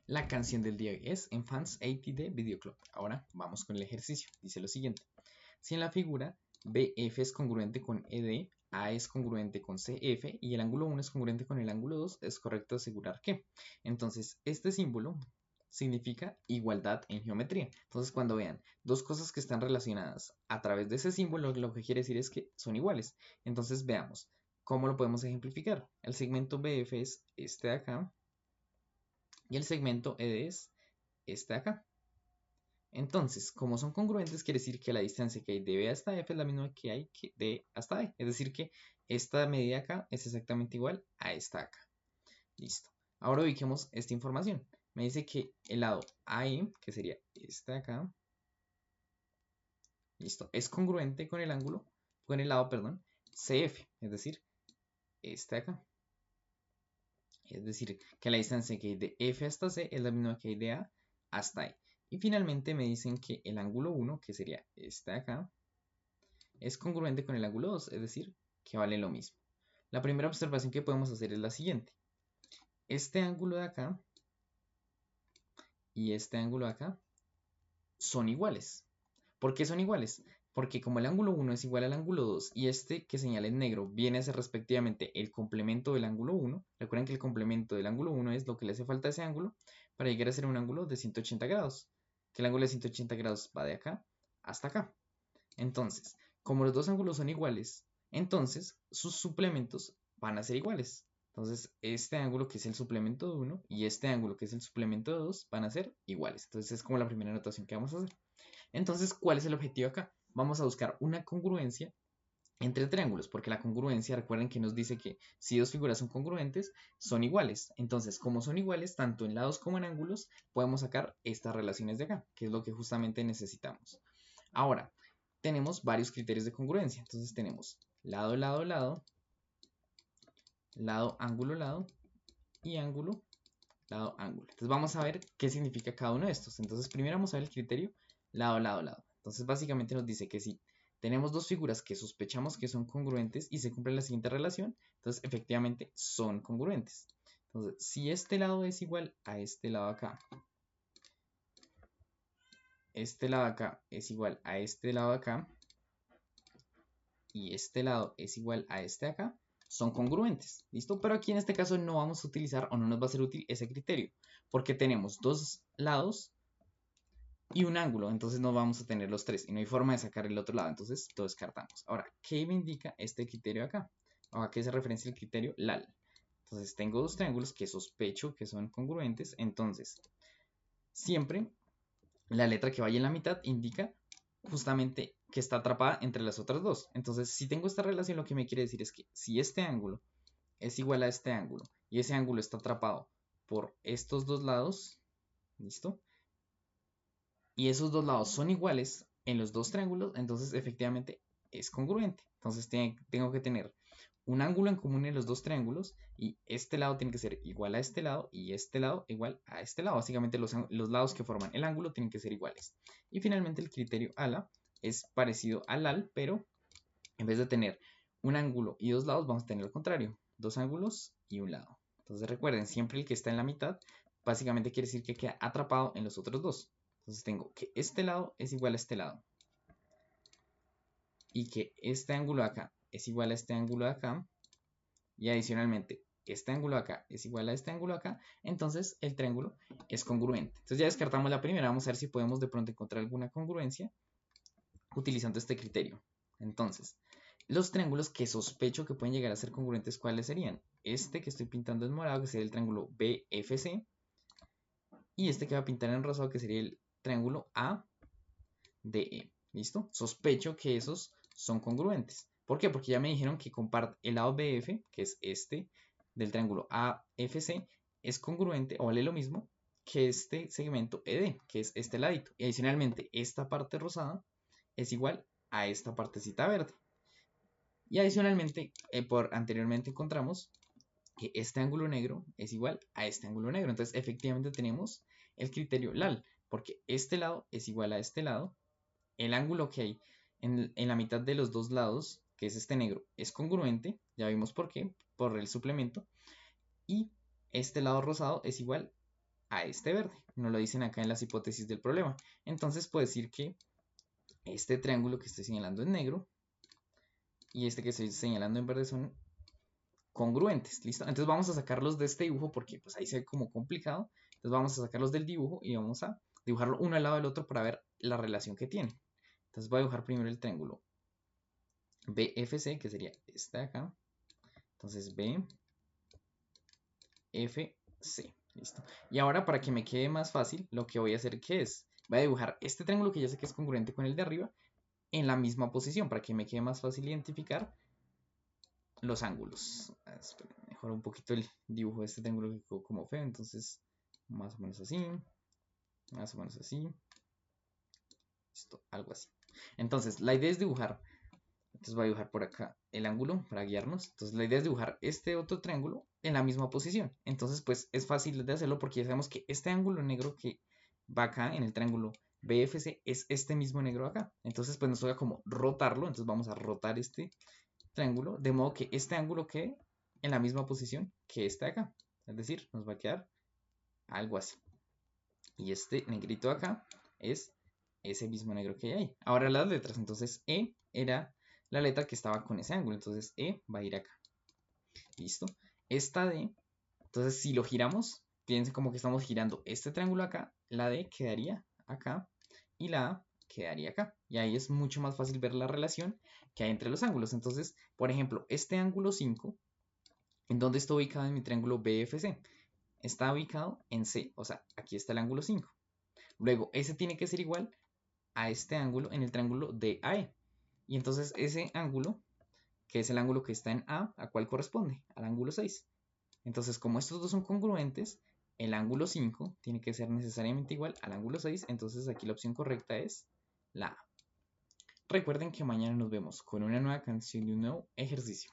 La canción del día es Enfants 80 de Video Club. Ahora vamos con el ejercicio. Dice lo siguiente. Si en la figura BF es congruente con ED, A es congruente con CF y el ángulo 1 es congruente con el ángulo 2, es correcto asegurar que. Entonces, este símbolo significa igualdad en geometría. Entonces, cuando vean dos cosas que están relacionadas a través de ese símbolo, lo que quiere decir es que son iguales. Entonces, veamos cómo lo podemos ejemplificar. El segmento BF es este de acá y el segmento ED es este de acá. Entonces, como son congruentes, quiere decir que la distancia que hay de B hasta F es la misma que hay de hasta E. Es decir, que esta medida acá es exactamente igual a esta acá. Listo. Ahora ubiquemos esta información. Me dice que el lado AE, que sería este de acá, listo, es congruente con el ángulo, con el lado, perdón, CF, es decir, este de acá. Es decir, que la distancia que hay de F hasta C es la misma que hay de A hasta E. Y finalmente me dicen que el ángulo 1, que sería este de acá, es congruente con el ángulo 2, es decir, que vale lo mismo. La primera observación que podemos hacer es la siguiente. Este ángulo de acá y este ángulo de acá son iguales. ¿Por qué son iguales? Porque como el ángulo 1 es igual al ángulo 2 y este que señala en negro viene a ser respectivamente el complemento del ángulo 1, recuerden que el complemento del ángulo 1 es lo que le hace falta a ese ángulo para llegar a ser un ángulo de 180 grados, que el ángulo de 180 grados va de acá hasta acá. Entonces, como los dos ángulos son iguales, entonces sus suplementos van a ser iguales. Entonces, este ángulo que es el suplemento de 1 y este ángulo que es el suplemento de 2 van a ser iguales. Entonces, es como la primera anotación que vamos a hacer. Entonces, ¿cuál es el objetivo acá? Vamos a buscar una congruencia entre triángulos, porque la congruencia, recuerden que nos dice que si dos figuras son congruentes, son iguales. Entonces, como son iguales, tanto en lados como en ángulos, podemos sacar estas relaciones de acá, que es lo que justamente necesitamos. Ahora, tenemos varios criterios de congruencia. Entonces tenemos lado, lado, lado, lado, ángulo, lado y ángulo, lado, ángulo. Entonces vamos a ver qué significa cada uno de estos. Entonces primero vamos a ver el criterio lado, lado, lado. Entonces básicamente nos dice que si tenemos dos figuras que sospechamos que son congruentes y se cumple la siguiente relación, entonces efectivamente son congruentes. Entonces, si este lado es igual a este lado acá, este lado acá es igual a este lado acá, y este lado es igual a este de acá, son congruentes, ¿listo? Pero aquí en este caso no vamos a utilizar o no nos va a ser útil ese criterio, porque tenemos dos lados y un ángulo, entonces no vamos a tener los tres y no hay forma de sacar el otro lado, entonces lo descartamos. Ahora, ¿qué me indica este criterio acá? ¿A qué se referencia el criterio LAL? Entonces tengo dos triángulos que sospecho que son congruentes, entonces siempre la letra que vaya en la mitad indica justamente que está atrapada entre las otras dos. Entonces, si tengo esta relación, lo que me quiere decir es que si este ángulo es igual a este ángulo y ese ángulo está atrapado por estos dos lados, ¿listo? Y esos dos lados son iguales en los dos triángulos, entonces efectivamente es congruente. Entonces tengo que tener un ángulo en común en los dos triángulos y este lado tiene que ser igual a este lado y este lado igual a este lado. Básicamente los lados que forman el ángulo tienen que ser iguales. Y finalmente el criterio ALA es parecido al LAL, pero en vez de tener un ángulo y dos lados, vamos a tener al contrario, dos ángulos y un lado. Entonces recuerden, siempre el que está en la mitad, básicamente quiere decir que queda atrapado en los otros dos. Entonces tengo que este lado es igual a este lado. Y que este ángulo de acá es igual a este ángulo de acá. Y adicionalmente, este ángulo de acá es igual a este ángulo de acá. Entonces el triángulo es congruente. Entonces ya descartamos la primera. Vamos a ver si podemos de pronto encontrar alguna congruencia utilizando este criterio. Entonces, los triángulos que sospecho que pueden llegar a ser congruentes, ¿cuáles serían? Este que estoy pintando en morado, que sería el triángulo BFC. Y este que va a pintar en rosado, que sería el triángulo ADE. ¿Listo? Sospecho que esos son congruentes. ¿Por qué? Porque ya me dijeron que comparte el lado BF, que es este del triángulo AFC, es congruente o vale lo mismo que este segmento ED, que es este ladito. Y adicionalmente, esta parte rosada es igual a esta partecita verde. Y adicionalmente, anteriormente encontramos que este ángulo negro es igual a este ángulo negro. Entonces, efectivamente tenemos el criterio LAL, porque este lado es igual a este lado. El ángulo que hay en la mitad de los dos lados, que es este negro, es congruente. Ya vimos por qué, por el suplemento. Y este lado rosado es igual a este verde. Nos lo dicen acá en las hipótesis del problema. Entonces puedo decir que este triángulo que estoy señalando en negro y este que estoy señalando en verde son congruentes, ¿listo? Entonces vamos a sacarlos de este dibujo porque pues ahí se ve como complicado. Entonces vamos a sacarlos del dibujo y vamos a dibujarlo uno al lado del otro para ver la relación que tienen. Entonces voy a dibujar primero el triángulo BFC, que sería este de acá. Entonces BFC, ¿listo? Y ahora para que me quede más fácil, lo que voy a hacer que es, voy a dibujar este triángulo que ya sé que es congruente con el de arriba en la misma posición para que me quede más fácil identificar los ángulos. Mejor un poquito el dibujo de este triángulo que quedó como feo, entonces más o menos así, más o menos así, listo, algo así. Entonces la idea es dibujar, entonces voy a dibujar por acá el ángulo para guiarnos. Entonces la idea es dibujar este otro triángulo en la misma posición. Entonces pues es fácil de hacerlo porque ya sabemos que este ángulo negro que va acá en el triángulo BFC es este mismo negro acá. Entonces pues nos toca como rotarlo, entonces vamos a rotar este triángulo, de modo que este ángulo quede en la misma posición que este de acá. Es decir, nos va a quedar algo así. Y este negrito de acá es ese mismo negro que hay ahí. Ahora las letras, entonces E era la letra que estaba con ese ángulo, entonces E va a ir acá. ¿Listo? Esta D, entonces si lo giramos, fíjense como que estamos girando este triángulo acá, la D quedaría acá y la A quedaría acá. Y ahí es mucho más fácil ver la relación que hay entre los ángulos. Entonces, por ejemplo, este ángulo 5, ¿en dónde está ubicado en mi triángulo BFC? Está ubicado en C, o sea, aquí está el ángulo 5. Luego, ese tiene que ser igual a este ángulo en el triángulo DAE. Y entonces ese ángulo, que es el ángulo que está en ¿a cuál corresponde? Al ángulo 6. Entonces, como estos dos son congruentes, el ángulo 5 tiene que ser necesariamente igual al ángulo 6. Entonces aquí la opción correcta es la A. Recuerden que mañana nos vemos con una nueva canción y un nuevo ejercicio.